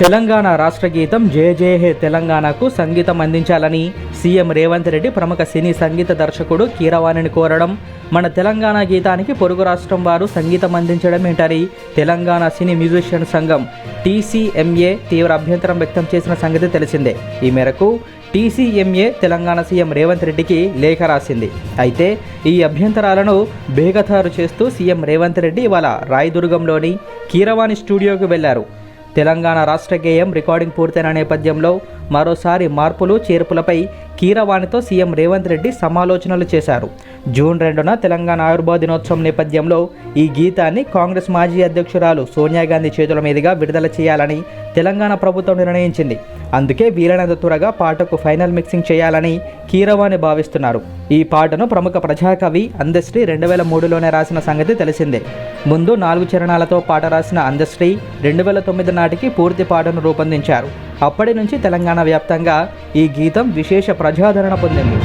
తెలంగాణ రాష్ట్ర గీతం జయ జయ హే తెలంగాణకు సంగీతం అందించాలని సీఎం రేవంత్ రెడ్డి ప్రముఖ సినీ సంగీత దర్శకుడు కీరవాణిని కోరడం, మన తెలంగాణ గీతానికి పొరుగు రాష్ట్రం వారు సంగీతం అందించడం ఏంటని తెలంగాణ సినీ మ్యూజిషియన్ సంఘం TCMA తీవ్ర అభ్యంతరం వ్యక్తం చేసిన సంగతి తెలిసిందే. ఈ మేరకు TCMA తెలంగాణ సీఎం రేవంత్ రెడ్డికి లేఖ రాసింది. అయితే ఈ అభ్యంతరాలను బేఖతారు చేస్తూ సీఎం రేవంత్ రెడ్డి ఇవాళ రాయదుర్గంలోని కీరవాణి స్టూడియోకి వెళ్లారు. తెలంగాణ రాష్ట్ర గేయం రికార్డింగ్ పూర్తయిన నేపథ్యంలో మరోసారి మార్పులు చేర్పులపై కీరవాణితో సీఎం రేవంత్ రెడ్డి సమాలోచనలు చేశారు. జూన్ 2న తెలంగాణ ఆవిర్భావ దినోత్సవం నేపథ్యంలో ఈ గీతాన్ని కాంగ్రెస్ మాజీ అధ్యక్షురాలు సోనియా గాంధీ చేతుల మీదుగా విడుదల చేయాలని తెలంగాణ ప్రభుత్వం నిర్ణయించింది. అందుకే వీలైనంత త్వరగా పాటకు ఫైనల్ మిక్సింగ్ చేయాలని కీరవాణి భావిస్తున్నారు. ఈ పాటను ప్రముఖ ప్రజాకవి అందశ్రీ 2003లోనే రాసిన సంగతి తెలిసిందే. ముందు 4 చరణాలతో పాట రాసిన అందశ్రీ 2009 నాటికి పూర్తి పాటను రూపొందించారు. అప్పటి నుంచి తెలంగాణ వ్యాప్తంగా ఈ గీతం విశేష ప్రజాదరణ పొందింది.